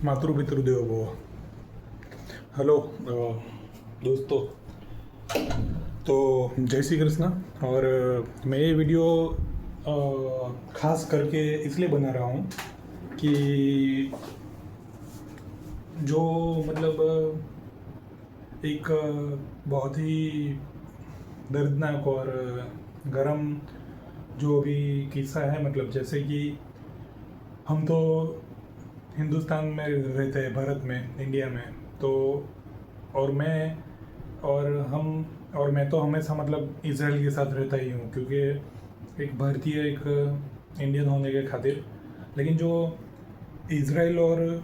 मातृ देवो भव। हेलो दोस्तों, तो जय श्री कृष्ण। और मैं ये वीडियो खास करके इसलिए बना रहा हूँ कि जो एक बहुत ही दर्दनाक और गरम जो अभी किस्सा है, जैसे कि हम तो हिंदुस्तान में रहते हैं, भारत में, इंडिया में। तो और मैं और हम और मैं तो हमेशा इसराइल के साथ रहता ही हूँ, क्योंकि एक भारतीय, एक इंडियन होने के खातिर। लेकिन जो इसराइल और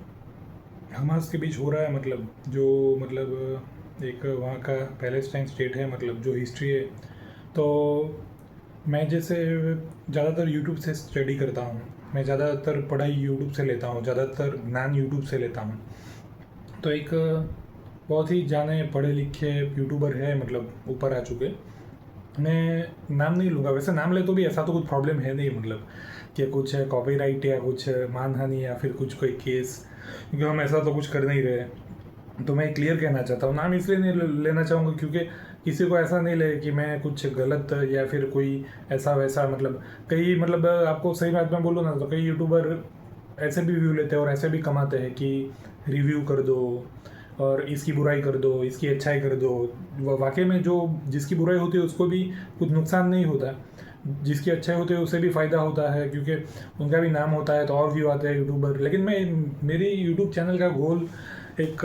हमास के बीच हो रहा है, एक वहाँ का पैलेस्टाइन स्टेट है, जो हिस्ट्री है, तो मैं जैसे ज़्यादातर यूट्यूब से स्टडी करता हूँ। मैं ज़्यादातर पढ़ाई यूट्यूब से लेता हूँ, ज़्यादातर ज्ञान यूट्यूब से लेता हूँ। तो एक बहुत ही जाने पढ़े लिखे यूट्यूबर है, ऊपर आ चुके। मैं नाम नहीं लूँगा, वैसे नाम ले तो भी ऐसा तो कुछ प्रॉब्लम है नहीं, कि कुछ कॉपीराइट या कुछ मानहानि या फिर कुछ कोई केस, क्योंकि हम ऐसा तो कुछ कर नहीं रहे। तो मैं क्लियर कहना चाहता हूँ, नाम इसलिए नहीं लेना चाहूँगा क्योंकि किसी को ऐसा नहीं लगे कि मैं कुछ गलत या फिर कोई ऐसा वैसा, कई आपको सही बात में बोलूँ ना, तो कई यूट्यूबर ऐसे भी व्यू लेते हैं और ऐसे भी कमाते हैं कि रिव्यू कर दो और इसकी बुराई कर दो, इसकी अच्छाई कर दो। वाकई में जो जिसकी बुराई होती है उसको भी कुछ नुकसान नहीं होता, जिसकी अच्छाई होती है उसे भी फ़ायदा होता है, क्योंकि उनका भी नाम होता है तो और व्यू आते हैं यूट्यूबर। लेकिन मेरी यूट्यूब चैनल का गोल, एक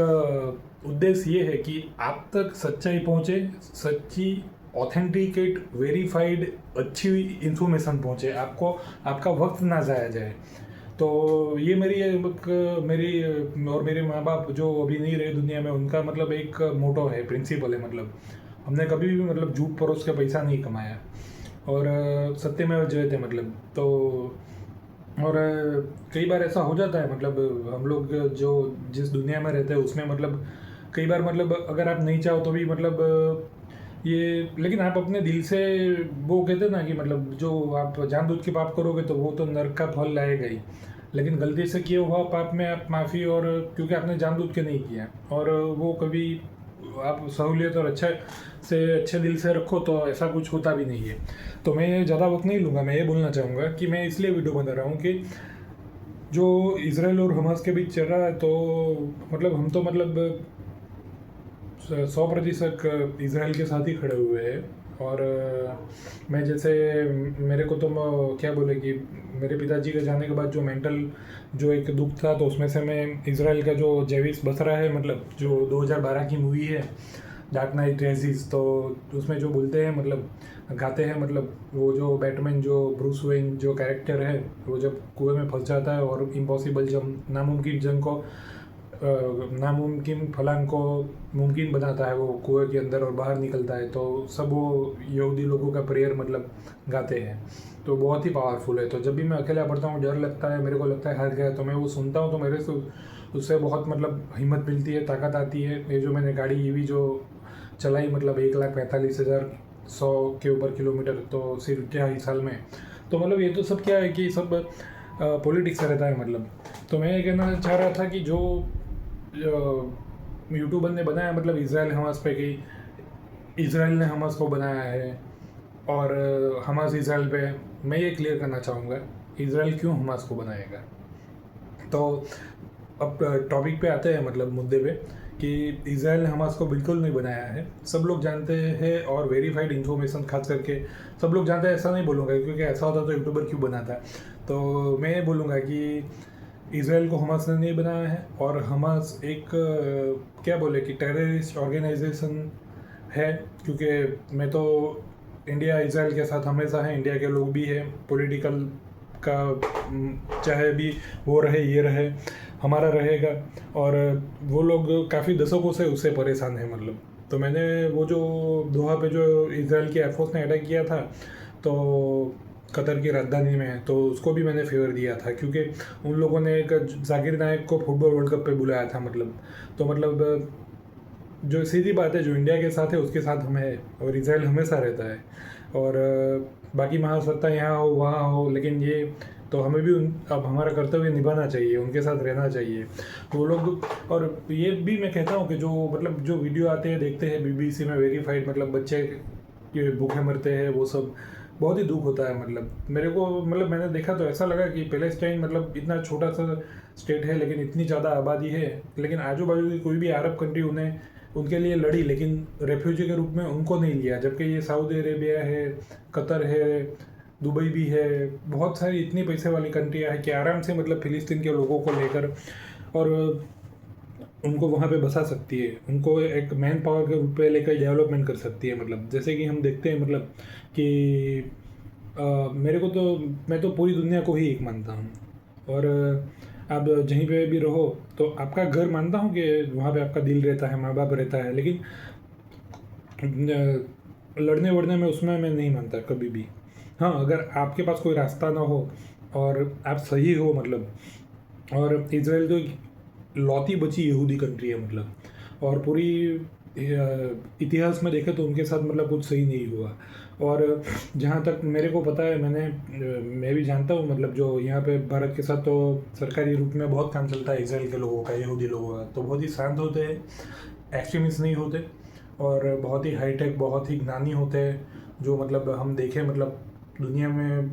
उद्देश्य ये है कि आप तक सच्चाई पहुँचे, सच्ची, ऑथेंटिकेट, वेरीफाइड, अच्छी इन्फॉर्मेशन पहुँचे, आपको आपका वक्त ना जाया जाए। तो ये मेरी और मेरे माँ बाप जो अभी नहीं रहे दुनिया में, उनका एक मोटो है, प्रिंसिपल है। हमने कभी भी झूठ परोस के पैसा नहीं कमाया और सत्य में जयते तो। और कई बार ऐसा हो जाता है, हम लोग जो जिस दुनिया में रहते हैं उसमें कई बार अगर आप नहीं चाहो तो भी ये, लेकिन आप अपने दिल से, वो कहते हैं ना कि जो आप जानबूझ के पाप करोगे तो वो तो नरक का फल लाएगा ही। लेकिन गलती से किए हुआ पाप में आप माफ़ी, और क्योंकि आपने जानबूझ के नहीं किया, और वो कभी आप सहूलियत और अच्छे दिल से रखो तो ऐसा कुछ होता भी नहीं है। तो मैं ज़्यादा वक्त नहीं लूँगा, मैं ये बोलना चाहूँगा कि मैं इसलिए वीडियो बना रहा हूँ कि जो इसराइल और हमास के बीच चल रहा है, तो हम तो 100% इसराइल के साथ ही खड़े हुए हैं। और मैं जैसे, मेरे को तो क्या बोले कि मेरे पिताजी के जाने के बाद जो मेंटल जो एक दुख था, तो उसमें से मैं इसराइल का जो जेविस बसरा है, जो 2012 की मूवी है डार्क नाइट राइजेस, तो उसमें जो बोलते हैं, गाते हैं, वो जो बैटमैन, जो ब्रूस वेन जो कैरेक्टर है, वो जब कुएं में फंस जाता है और इम्पॉसिबल जंग, नामुमकिन जंग को, नामुमकिन फलांग को मुमकिन बनाता है, वो कुएं के अंदर और बाहर निकलता है, तो सब वो यहूदी लोगों का प्रेयर गाते हैं। तो बहुत ही पावरफुल है। तो जब भी मैं अकेला पढ़ता हूँ, डर लगता है, मेरे को लगता है हार गया, तो मैं वो सुनता हूँ, तो मेरे से उससे बहुत हिम्मत मिलती है, ताकत आती है। ये जो मैंने गाड़ी ईवी जो चलाई, 1,45,000 100 के ऊपर किलोमीटर, तो सिर्फ क्या ही साल में। तो ये तो सब क्या है कि सब पॉलिटिक्स रहता है। तो मैं ये कहना चाह रहा था कि जो यूट्यूबर ने बनाया, इसराइल हमास पे, कि इसराइल ने हमास को बनाया है और हमास इसराइल पे, मैं ये क्लियर करना चाहूँगा, इसराइल क्यों हमास को बनाएगा। तो अब टॉपिक पे आते हैं, मुद्दे पे, कि इसराइल ने हमास को बिल्कुल नहीं बनाया है। सब लोग जानते हैं, और वेरीफाइड इन्फॉर्मेशन खास करके सब लोग जानते हैं, ऐसा नहीं बोलूँगा, क्योंकि ऐसा होता तो यूट्यूबर क्यों बनाता। तो मैं ये बोलूँगा कि इसराइल को हमास ने नहीं बनाया है, और हमास एक क्या बोले कि टेररिस्ट ऑर्गेनाइजेशन है। क्योंकि मैं तो इंडिया इसराइल के साथ हमेशा है, इंडिया के लोग भी हैं, पॉलिटिकल का चाहे भी वो रहे, ये रहे, हमारा रहेगा। और वो लोग काफ़ी दशकों से उससे परेशान है। तो मैंने वो जो दोहा पे जो इसराइल की एयरफोर्स ने अटैक किया था, तो कतर की राजधानी में, तो उसको भी मैंने फेवर दिया था, क्योंकि उन लोगों ने एक जाकिर नायक को फुटबॉल वर्ल्ड कप पे बुलाया था। तो जो सीधी बात है, जो इंडिया के साथ है उसके साथ हमें है, और इसराइल हमेशा रहता है। और बाकी महासत्ता यहाँ हो वहाँ हो, लेकिन ये तो हमें भी अब हमारा कर्तव्य निभाना चाहिए, उनके साथ रहना चाहिए वो लोग। और ये भी मैं कहता हूँ कि जो मतलब जो वीडियो आते हैं देखते हैं बीबीसी में वेरीफाइड, मतलब बच्चे के भूखे मरते हैं, वो सब बहुत ही दुख होता है। मतलब मेरे को मतलब मैंने देखा तो ऐसा लगा कि पैलेस्टाइन मतलब इतना छोटा सा स्टेट है लेकिन इतनी ज़्यादा आबादी है, लेकिन आजू बाजू की कोई भी अरब कंट्री उन्हें उनके लिए लड़ी लेकिन रेफ्यूजी के रूप में उनको नहीं लिया। जबकि ये सऊदी अरेबिया है, कतर है, दुबई भी है, बहुत सारी इतनी पैसे वाली कंट्रियाँ हैं कि आराम से मतलब फ़िलिस्तीन के लोगों को लेकर और उनको वहाँ पे बसा सकती है, उनको एक मैन पावर के रूप में लेकर डेवलपमेंट कर सकती है। मतलब जैसे कि हम देखते हैं मतलब कि मेरे को तो मैं तो पूरी दुनिया को ही एक मानता हूँ। और आप जहीं पे भी रहो तो आपका घर मानता हूँ कि वहाँ पे आपका दिल रहता है, माँ बाप रहता है, लेकिन लड़ने वड़ने में उसमें मैं नहीं मानता कभी भी। हाँ, अगर आपके पास कोई रास्ता ना हो और आप सही हो मतलब, और इज़राइल तो लौती बची यहूदी कंट्री है मतलब, और पूरी इतिहास में देखें तो उनके साथ मतलब कुछ सही नहीं हुआ। और जहाँ तक मेरे को पता है, मैं भी जानता हूँ मतलब जो यहाँ पे भारत के साथ तो सरकारी रूप में बहुत काम चलता है इज़राइल के लोगों का, यहूदी लोगों का, तो बहुत ही शांत होते हैं, एक्सट्रीमिस्ट नहीं होते और बहुत ही हाईटेक, बहुत ही ज्ञानी होते हैं, जो मतलब हम देखें मतलब दुनिया में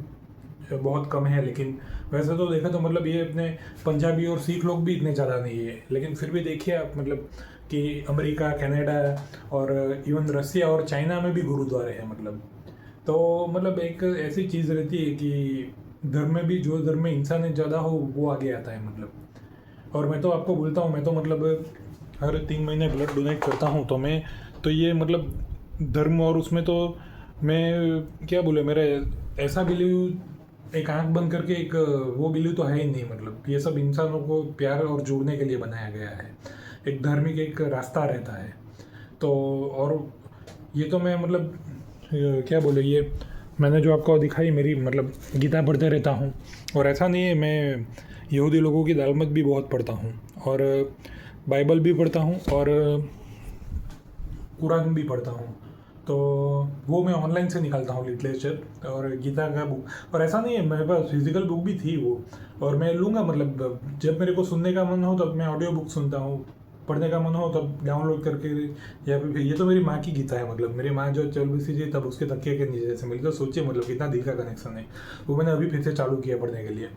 बहुत कम है। लेकिन वैसे तो देखा तो मतलब ये अपने पंजाबी और सिख लोग भी इतने ज़्यादा नहीं है, लेकिन फिर भी देखिए आप मतलब कि अमेरिका, कनाडा और इवन रसिया और चाइना में भी गुरुद्वारे हैं मतलब। तो मतलब एक ऐसी चीज़ रहती है कि धर्म में भी जो धर्म में इंसान ज़्यादा हो वो आगे आता है मतलब। और मैं तो आपको बोलता हूँ, मैं तो मतलब हर 3 महीने ब्लड डोनेट करता हूँ, तो मैं तो ये मतलब धर्म और उसमें तो मैं क्या बोले, मेरा ऐसा बिलीव एक आंख बंद करके एक वो बिलीव तो है ही नहीं। मतलब ये सब इंसानों को प्यार और जोड़ने के लिए बनाया गया है, एक धार्मिक एक रास्ता रहता है। तो और ये तो मैं मतलब क्या बोले, ये मैंने जो आपको दिखाई मेरी मतलब गीता पढ़ते रहता हूँ। और ऐसा नहीं है, मैं यहूदी लोगों की दालमत भी बहुत पढ़ता हूँ और बाइबल भी पढ़ता हूँ और कुरान भी पढ़ता हूँ। तो वो मैं ऑनलाइन से निकालता हूँ लिटरेचर और गीता का बुक। और ऐसा नहीं है, मेरे पास फिजिकल बुक भी थी वो, और मैं लूँगा मतलब जब मेरे को सुनने का मन हो तब मैं ऑडियो बुक सुनता हूँ, पढ़ने का मन हो तब डाउनलोड करके। या फिर ये तो मेरी माँ की गीता है मतलब, मेरी माँ जो चल बसी थी तब उसके तकिए के नीचे से मिली, तो सोचिए मतलब कितना दिल का कनेक्शन है। वो मैंने अभी फिर से चालू किया पढ़ने के लिए।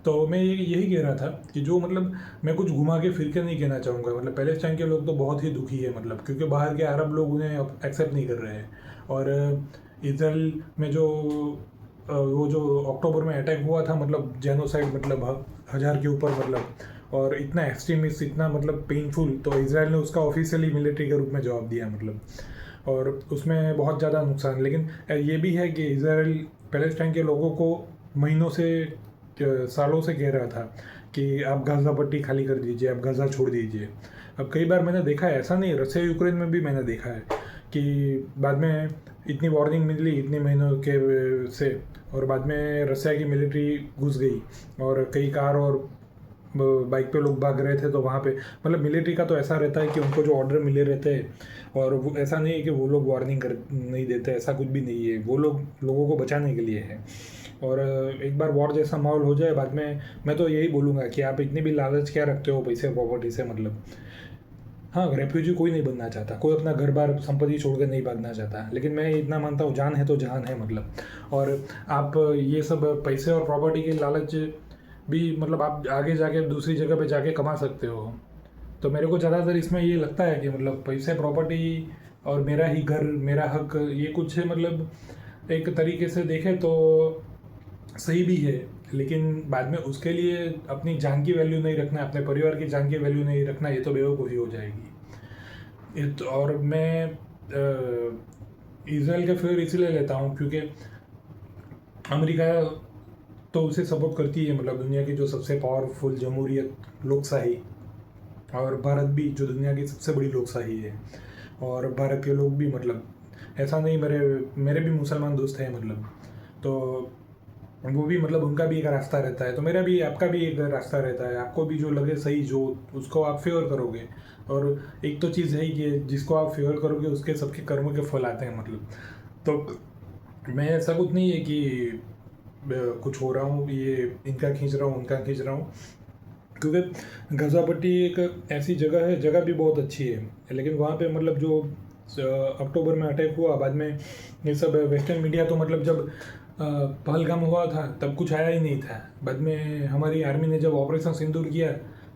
तो मैं यही कह रहा था कि जो मतलब मैं कुछ घुमा के फिर के नहीं कहना चाहूँगा। मतलब पैलेस्टाइन के लोग तो बहुत ही दुखी है मतलब, क्योंकि बाहर के अरब लोग उन्हें एक्सेप्ट नहीं कर रहे हैं। और इसराइल में जो वो जो अक्टूबर में अटैक हुआ था मतलब जेनोसाइड, मतलब 1000 के ऊपर मतलब, और इतना एक्सट्रीमिस्ट, इतना मतलब पेनफुल, तो इसराइल ने उसका ऑफिशियली मिलिट्री के रूप में जवाब दिया मतलब। और उसमें बहुत ज़्यादा नुकसान, लेकिन ये भी है कि इसराइल पैलेस्टाइन के लोगों को महीनों से सालों से कह रहा था कि आप गाज़ा पट्टी खाली कर दीजिए, आप गाज़ा छोड़ दीजिए। अब कई बार मैंने देखा है, ऐसा नहीं, रशिया यूक्रेन में भी मैंने देखा है कि बाद में इतनी वार्निंग मिली इतने महीनों के से, और बाद में रशिया की मिलिट्री घुस गई और कई कार और बाइक पे लोग भाग रहे थे। तो वहाँ पे मतलब मिलिट्री का तो ऐसा रहता है कि उनको जो ऑर्डर मिले रहते हैं, और वो ऐसा नहीं है कि वो लोग वार्निंग कर नहीं देते, ऐसा कुछ भी नहीं है, वो लोग लोगों को बचाने के लिए है। और एक बार वॉर जैसा माहौल हो जाए बाद में, मैं तो यही बोलूँगा कि आप इतनी भी लालच क्या रखते हो पैसे प्रॉपर्टी से मतलब। हाँ, रेफ्यूजी कोई नहीं बनना चाहता, कोई अपना घर बार संपत्ति छोड़ कर नहीं भागना चाहता, लेकिन मैं इतना मानता हूँ जान है तो जहान है मतलब। और आप ये सब पैसे और प्रॉपर्टी के लालच भी मतलब आप आगे जाके दूसरी जगह पे जाके कमा सकते हो। तो मेरे को ज़्यादातर इसमें ये लगता है कि मतलब पैसे, प्रॉपर्टी और मेरा ही घर, मेरा हक, ये कुछ है मतलब एक तरीके से देखें तो सही भी है, लेकिन बाद में उसके लिए अपनी जान की वैल्यू नहीं रखना, अपने परिवार की जान की वैल्यू नहीं रखना, ये तो बेवकूफ़ी हो जाएगी। और मैं इसराइल का फेवर इसीलिए लेता हूँ क्योंकि अमेरिका तो उसे सपोर्ट करती है, मतलब दुनिया की जो सबसे पावरफुल जमहूरियत, लोकशाही, और भारत भी जो दुनिया की सबसे बड़ी लोकशाही है। और भारत के लोग भी मतलब ऐसा नहीं, मेरे मेरे भी मुसलमान दोस्त हैं मतलब, तो वो भी मतलब उनका भी एक रास्ता रहता है, तो मेरा भी, आपका भी एक रास्ता रहता है, आपको भी जो लगे सही, जो उसको आप फेवर करोगे। और एक तो चीज़ है कि जिसको आप फेवर करोगे उसके सबके कर्मों के फल आते हैं मतलब। तो मैं ऐसा कुछ नहीं है कि कुछ हो रहा हूँ, ये इनका खींच रहा हूँ, उनका खींच रहा हूँ। क्योंकि गाज़ा पट्टी एक ऐसी जगह है, जगह भी बहुत अच्छी है, लेकिन वहाँ पे मतलब जो अक्टूबर में अटैक हुआ, बाद में ये सब वेस्टर्न मीडिया तो मतलब जब पहलगाम हुआ था तब कुछ आया ही नहीं था। बाद में हमारी आर्मी ने जब ऑपरेशन सिंदूर किया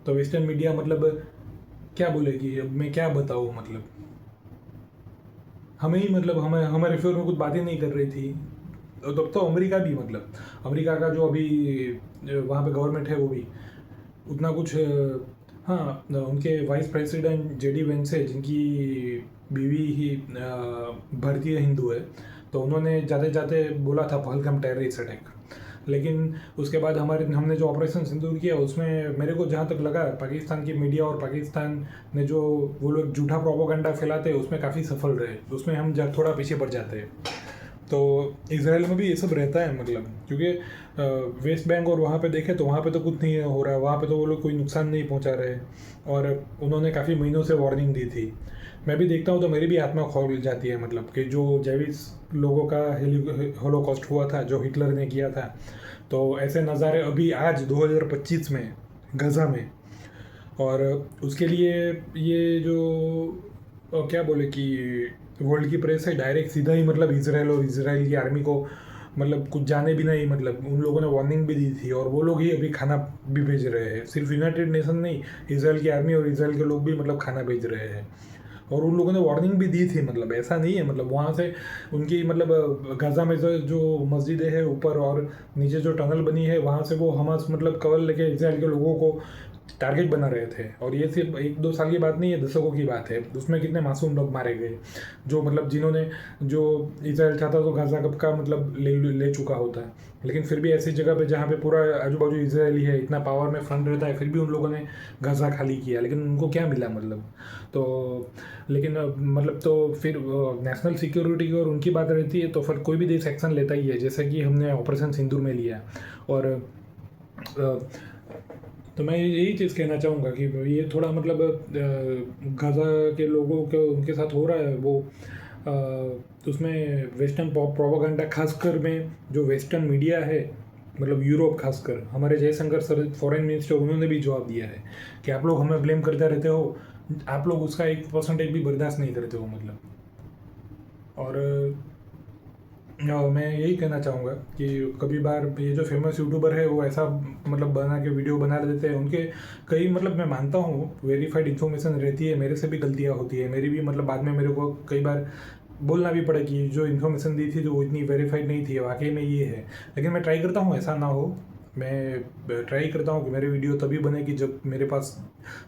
तो वेस्टर्न मीडिया मतलब क्या बोलेगी, अब मैं क्या बताऊँ, मतलब हमें ही मतलब हमारे फेवर में कुछ बातें नहीं कर रही थी। तब तो अमेरिका भी, मतलब अमेरिका का जो अभी वहाँ पे गवर्नमेंट है वो भी उतना कुछ, हाँ, उनके वाइस प्रेसिडेंट जेडी वेंस है, जिनकी बीवी ही भारतीय हिंदू है, तो उन्होंने जाते जाते बोला था पहलगाम टेररिस्ट अटैक। लेकिन उसके बाद हमने जो ऑपरेशन सिंदूर किया उसमें मेरे को जहाँ तक लगा, पाकिस्तान की मीडिया और पाकिस्तान ने जो वो लोग झूठा प्रोपोगंडा फैलाते हैं उसमें काफ़ी सफल रहे, उसमें हम थोड़ा पीछे पड़ जाते हैं। तो इसराइल में भी ये सब रहता है, मतलब क्योंकि वेस्ट बैंक और वहाँ पे देखें तो वहाँ पे तो कुछ नहीं हो रहा है, वहाँ पे तो वो लोग कोई नुकसान नहीं पहुँचा रहे, और उन्होंने काफ़ी महीनों से वार्निंग दी थी। मैं भी देखता हूँ तो मेरी भी आत्मा खौल जाती है, मतलब कि जो जैविस लोगों का होलोकॉस्ट हुआ था, जो हिटलर ने किया था, तो ऐसे नज़ारे अभी आज 2025 में गज़ा में। और उसके लिए ये जो क्या बोले कि वर्ल्ड की प्रेस है डायरेक्ट सीधा ही मतलब इसराइल और इसराइल की आर्मी को मतलब कुछ जाने भी नहीं, मतलब उन लोगों ने वार्निंग भी दी थी, और वो लोग ही अभी खाना भी भेज रहे हैं। सिर्फ यूनाइटेड नेशन नहीं, इसराइल की आर्मी और इसराइल के लोग भी मतलब खाना भेज रहे हैं। और उन लोगों ने वार्निंग भी दी थी, मतलब ऐसा नहीं है, मतलब वहाँ से उनकी मतलब गाज़ा में जो मस्जिदें है ऊपर और नीचे जो टनल बनी है, वहाँ से वो हमास मतलब कवर लेके इसराइल के लोगों को टारगेट बना रहे थे। और ये सिर्फ 1-2 साल की बात नहीं है, दशकों की बात है। उसमें कितने मासूम लोग मारे गए, जो मतलब जिन्होंने जो इसराइल चाहता तो गाज़ा कब का मतलब ले चुका होता है। लेकिन फिर भी ऐसी जगह पे जहाँ पे पूरा आजू बाजू इसराइली है, इतना पावर में फ्रंट रहता है, फिर भी उन लोगों ने गाज़ा खाली किया, लेकिन उनको क्या मिला, मतलब तो लेकिन मतलब तो फिर नेशनल सिक्योरिटी की और उनकी बात रहती है तो फिर कोई भी देश एक्शन लेता ही है, जैसे कि हमने ऑपरेशन सिंदूर में लिया। और तो मैं यही चीज़ कहना चाहूँगा कि ये थोड़ा मतलब गाज़ा के लोगों के उनके साथ हो रहा है वो, उसमें वेस्टर्न प्रोपागेंडा खासकर में जो वेस्टर्न मीडिया है, मतलब यूरोप खासकर, हमारे जयशंकर सर फॉरेन मिनिस्टर, उन्होंने भी जवाब दिया है कि आप लोग हमें ब्लेम करते रहते हो, आप लोग उसका 1% भी बर्दाश्त नहीं करते हो, मतलब। और मैं यही कहना चाहूँगा कि कभी बार ये जो फेमस यूट्यूबर है वो ऐसा मतलब बना के वीडियो बना देते हैं, उनके कई मतलब मैं मानता हूँ वेरीफाइड इन्फॉर्मेशन रहती है, मेरे से भी गलतियाँ होती है, मेरी भी मतलब बाद में मेरे को कई बार बोलना भी पड़ा कि जो इन्फॉर्मेशन दी थी तो वो इतनी वेरीफाइड नहीं थी, वाकई में ये है। लेकिन मैं ट्राई करता हूँ ऐसा ना हो, मैं ट्राई करता हूँ कि मेरी वीडियो तभी बने कि जब मेरे पास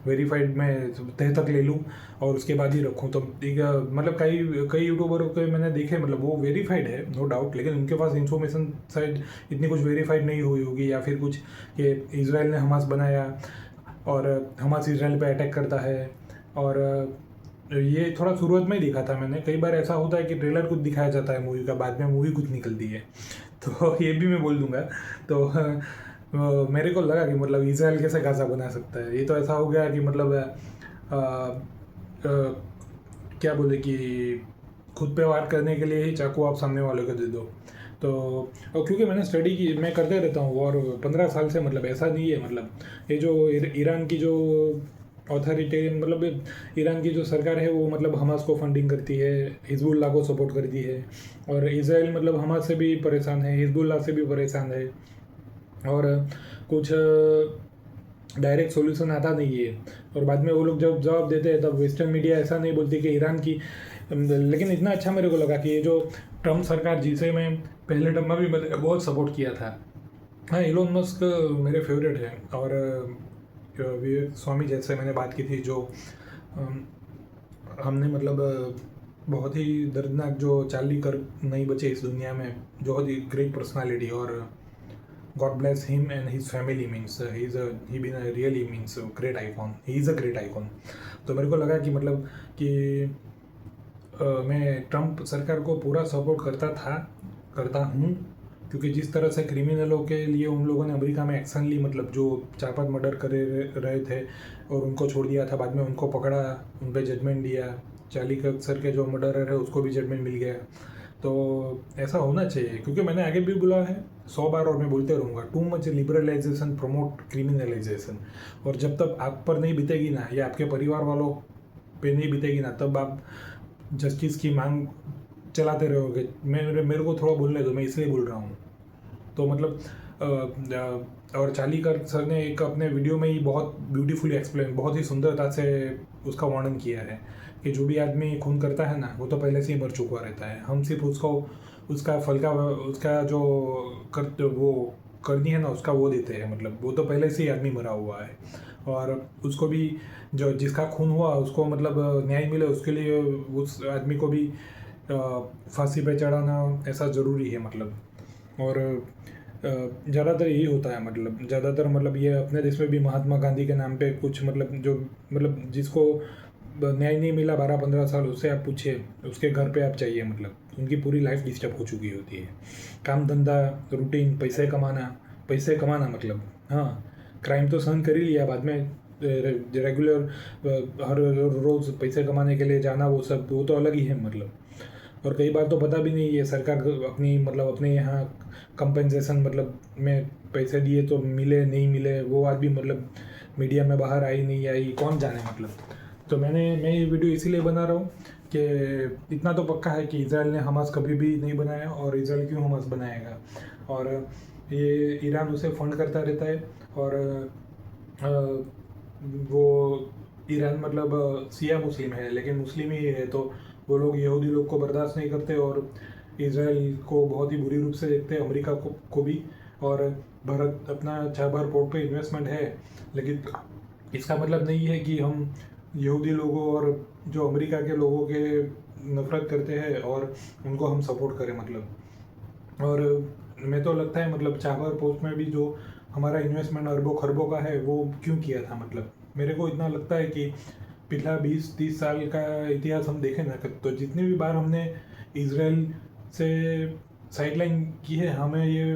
वेरीफाइड मैं तह तक ले लूँ और उसके बाद ही रखूँ। तो एक मतलब कई कई यूट्यूबरों के मैंने देखे, मतलब वो वेरीफाइड है नो डाउट, लेकिन उनके पास इन्फॉर्मेशन शायद इतनी कुछ वेरीफाइड नहीं हुई होगी, या फिर कुछ कि इसराइल ने हमास बनाया और हमास इसराइल पे अटैक करता है। और ये थोड़ा शुरुआत में ही दिखा था मैंने, कई बार ऐसा होता है कि ट्रेलर कुछ दिखाया जाता है मूवी का, बाद में मूवी कुछ निकलती है। तो ये भी मैं बोल दूंगा। तो मेरे को लगा कि मतलब इसराइल कैसे गाज़ा बना सकता है, ये तो ऐसा हो गया कि मतलब क्या बोले कि खुद पे वार करने के लिए ही चाकू आप सामने वाले को दे दो। तो और क्योंकि मैंने स्टडी की, मैं करते रहता हूँ और 15 साल से, मतलब ऐसा नहीं है, मतलब ये जो ईरान की जो ऑथोरिटेरियन, मतलब ईरान की जो सरकार है वो मतलब हमास को फंडिंग करती है, हिजबुल्लाह को सपोर्ट करती है, और इसराइल मतलब हमास से भी परेशान है, हिजबुल्लाह से भी परेशान है, और कुछ डायरेक्ट सॉल्यूशन आता नहीं है। और बाद में वो लोग जब जवाब देते हैं तब वेस्टर्न मीडिया ऐसा नहीं बोलती कि ईरान की, लेकिन इतना अच्छा मेरे को लगा कि ये जो ट्रम्प सरकार, जिसे मैं पहले टर्म में भी मैंने बहुत सपोर्ट किया था, हाँ, इलोन मस्क मेरे फेवरेट हैं, और विवेक स्वामी जैसे मैंने बात की थी, जो हमने मतलब बहुत ही दर्दनाक जो चाली कर नहीं बचे इस दुनिया में, बहुत ही ग्रेट पर्सनालिटी, और God bless him and his family, means he been a really means a great icon, he is a great icon। तो मेरे को लगा कि मतलब कि मैं ट्रम्प सरकार को पूरा सपोर्ट करता हूँ, क्योंकि जिस तरह से क्रिमिनलों के लिए उन लोगों ने अमेरिका में एक्शन ली, मतलब जो 4-5 मर्डर कर रहे थे और उनको छोड़ दिया था, बाद में उनको पकड़ा, उन पर जजमेंट दिया, चार्ली कर्क सर के जो मर्डरर है उसको भी जजमेंट मिल गया। तो ऐसा होना चाहिए, क्योंकि मैंने आगे भी बोला है 100 बार और मैं बोलते रहूँगा, too much liberalisation promote criminalisation. और जब तक आप पर नहीं बीतेगी ना, या आपके परिवार वालों पे नहीं बीतेगी ना, तब आप जस्टिस की मांग चलाते रहोगे। मेरे को थोड़ा बोलने दो, मैं इसलिए बोल रहा हूँ। तो मतलब और चालीकर सर ने एक अपने वीडियो में ही बहुत ब्यूटीफुली एक्सप्लेन, बहुत ही सुंदरता से उसका वर्णन किया है कि जो भी आदमी खून करता है ना, वो तो पहले से ही मर चुका रहता है। हम सिर्फ उसको उसका फल का, उसका जो वो करनी है ना, उसका वो देते हैं। मतलब वो तो पहले से ही आदमी मरा हुआ है, और उसको भी जो जिसका खून हुआ उसको मतलब न्याय मिले, उसके लिए उस आदमी को भी फांसी पे चढ़ाना ऐसा ज़रूरी है। मतलब और ज़्यादातर यही होता है। मतलब ज़्यादातर मतलब ये अपने देश में भी महात्मा गांधी के नाम पे कुछ मतलब जो मतलब जिसको न्याय नहीं मिला 12-15 साल, उससे आप पूछिए, उसके घर पे आप चाहिए। मतलब उनकी पूरी लाइफ डिस्टर्ब हो चुकी होती है। काम धंधा रूटीन, पैसे कमाना मतलब, हाँ, क्राइम तो सहन कर ही लिया, बाद में रेगुलर हर रोज़ पैसे कमाने के लिए जाना, वो सब वो तो अलग ही है। मतलब और कई बार तो पता भी नहीं है सरकार अपनी मतलब अपने यहाँ कंपनसेशन मतलब में पैसे दिए तो मिले नहीं मिले, वो बात भी मतलब मीडिया में बाहर आई नहीं आई, कौन जाने। मतलब तो मैं ये वीडियो इसीलिए बना रहा हूँ कि इतना तो पक्का है कि इसराइल ने हमास कभी भी नहीं बनाया, और इसराइल क्यों हमास बनाएगा। और ये ईरान उसे फंड करता रहता है। और वो ईरान मतलब शिया मुस्लिम है, लेकिन मुस्लिम ही है, तो वो लोग यहूदी लोग को बर्दाश्त नहीं करते, और इसराइल को बहुत ही बुरी रूप से देखते हैं, अमेरिका को भी। और भारत अपना चाबहार पोर्ट पे इन्वेस्टमेंट है, लेकिन इसका मतलब नहीं है कि हम यहूदी लोगों और जो अमेरिका के लोगों के नफरत करते हैं और उनको हम सपोर्ट करें। मतलब और मैं तो लगता है मतलब चाबहार पोस्ट में भी जो हमारा इन्वेस्टमेंट अरबों खरबों का है, वो क्यों किया था। मतलब मेरे को इतना लगता है कि पिछला 20-30 साल का इतिहास हम देखें ना, तो जितनी भी बार हमने इसराइल से साइडलाइन की है, हमें ये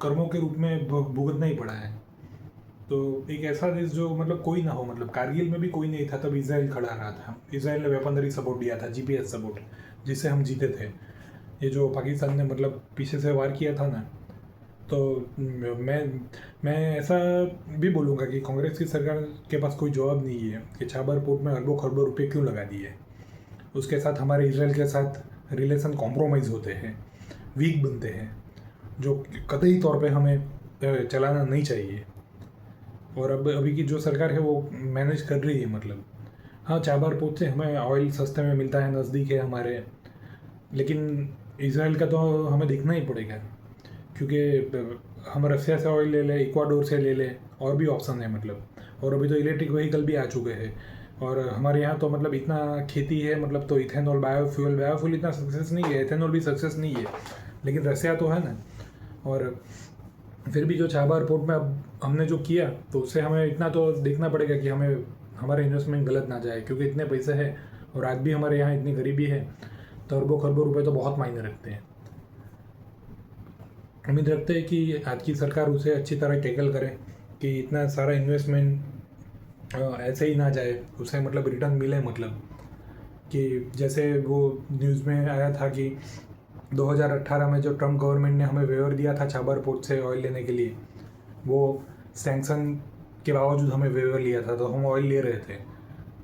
कर्मों के रूप में भुगतना ही पड़ा है। तो एक ऐसा देश जो मतलब कोई ना हो, मतलब कारगिल में भी कोई नहीं था, तब इसराइल खड़ा रहा था। इसराइल ने वेपनरी सपोर्ट दिया था, जीपीएस सपोर्ट, जिससे हम जीते थे। ये जो पाकिस्तान ने मतलब पीछे से वार किया था ना, तो मैं ऐसा भी बोलूँगा कि कांग्रेस की सरकार के पास कोई जवाब नहीं है कि चाबहार पोर्ट में अरबों खरबों रुपए क्यों लगा दिए। उसके साथ हमारे इसराइल के साथ रिलेशन कॉम्प्रोमाइज़ होते हैं, वीक बनते हैं, जो कतई तौर पे हमें चलाना नहीं चाहिए। और अब अभी की जो सरकार है वो मैनेज कर रही है। मतलब हाँ, चाबहार पोर्ट से हमें ऑयल सस्ते में मिलता है, नज़दीक है हमारे, लेकिन इसराइल का तो हमें देखना ही पड़ेगा, क्योंकि हम रसिया से ऑयल ले लें, इक्वाडोर से ले लें, और भी ऑप्शन है। मतलब और अभी तो इलेक्ट्रिक व्हीकल भी आ चुके हैं, और हमारे यहाँ तो मतलब इतना खेती है, मतलब तो इथेनॉल, बायोफ्यूल इतना सक्सेस नहीं है, इथेनॉल भी सक्सेस नहीं है, लेकिन रसिया तो है ना। और फिर भी जो चाबहार पोर्ट में अब हमने जो किया, तो उससे हमें इतना तो देखना पड़ेगा कि हमें हमारा इन्वेस्टमेंट गलत ना जाए, क्योंकि इतने पैसे हैं और आज भी हमारे यहाँ इतनी गरीबी है, तो अरबों खरबों रुपए तो बहुत मायने रखते हैं। उम्मीद रखते हैं कि आज की सरकार उसे अच्छी तरह टैकल करे, कि इतना सारा इन्वेस्टमेंट ऐसे ही ना जाए, उसे मतलब रिटर्न मिले। मतलब कि जैसे वो न्यूज़ में आया था कि 2018 में जो ट्रम्प गवर्नमेंट ने हमें वेवर दिया था चाबहार पोर्ट से ऑयल लेने के लिए, वो सैंक्शन के बावजूद हमें वेवर लिया था, तो हम ऑयल ले रहे थे,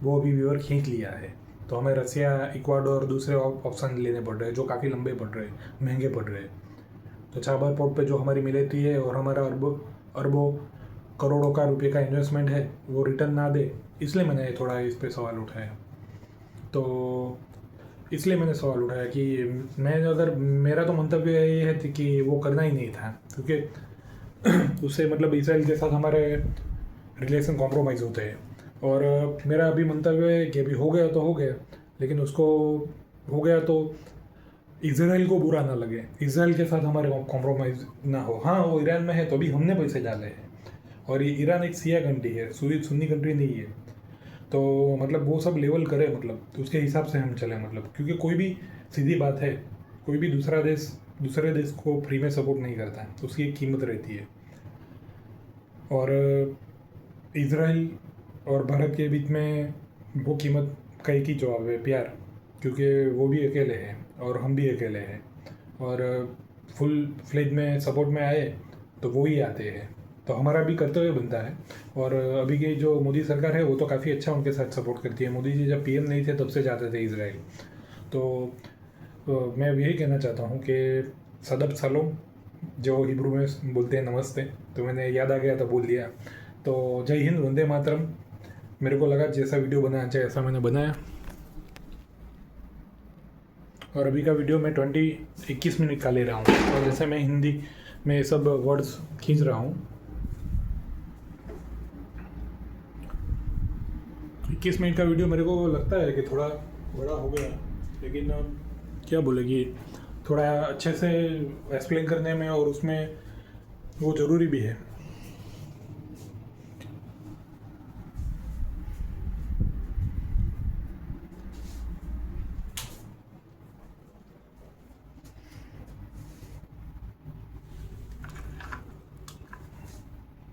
वो अभी वेवर खींच लिया है, तो हमें रसिया, इक्वाडोर और दूसरे ऑप्शन लेने पड़ रहे हैं, जो काफ़ी लंबे पड़ रहे हैं, महंगे पड़ रहे हैं। तो चाबहार पोर्ट पे जो हमारी मिलिट्री है और हमारा अरबों करोड़ों का रुपये का इन्वेस्टमेंट है, वो रिटर्न ना दे, इसलिए मैंने थोड़ा इस पे सवाल उठाया। तो इसलिए मैंने सवाल उठाया कि मैं अगर मेरा तो मंतव्य ये है कि वो करना ही नहीं था, क्योंकि उससे मतलब इसराइल के साथ हमारे रिलेशन कॉम्प्रोमाइज़ होते हैं। और मेरा अभी मंतव्य है कि अभी हो गया तो हो गया, लेकिन उसको हो गया तो इसराइल को बुरा ना लगे, इसराइल के साथ हमारे कॉम्प्रोमाइज़ ना हो। हाँ, वो ईरान में है तो भी हमने पैसे डाले हैं, और ये ईरान एक शिया कंट्री है, सुन्नी कंट्री नहीं है। तो मतलब वो सब लेवल करे, मतलब तो उसके हिसाब से हम चलें। मतलब क्योंकि कोई भी, सीधी बात है, कोई भी दूसरे देश को फ्री में सपोर्ट नहीं करता है, तो उसकी एक कीमत रहती है। और इसराइल और भारत के बीच में वो कीमत का एक ही जवाब है, प्यार, क्योंकि वो भी अकेले हैं और हम भी अकेले हैं। और फुल फ्लेज में सपोर्ट में आए तो वो ही आते हैं। तो हमारा भी कर्तव्य बनता है। और अभी की जो मोदी सरकार है वो तो काफ़ी अच्छा उनके साथ सपोर्ट करती है। मोदी जी जब पीएम नहीं थे तब से जाते थे इसराइल। तो मैं यही कहना चाहता हूँ कि सदब सलोम, जो हिब्रू में बोलते हैं नमस्ते, तो मैंने याद आ गया तो बोल दिया। तो जय हिंद, वंदे मातरम। मेरे को लगा जैसा वीडियो बनाना चाहिए ऐसा मैंने बनाया। और अभी का वीडियो मैं 21 मिनट का ले रहा हूँ। और जैसे मैं हिंदी में सब वर्ड्स खींच रहा हूँ, 21 मिनट का वीडियो मेरे को लगता है कि थोड़ा बड़ा हो गया, लेकिन क्या बोले कि थोड़ा अच्छे से एक्सप्लेन करने में और उसमें वो ज़रूरी भी है।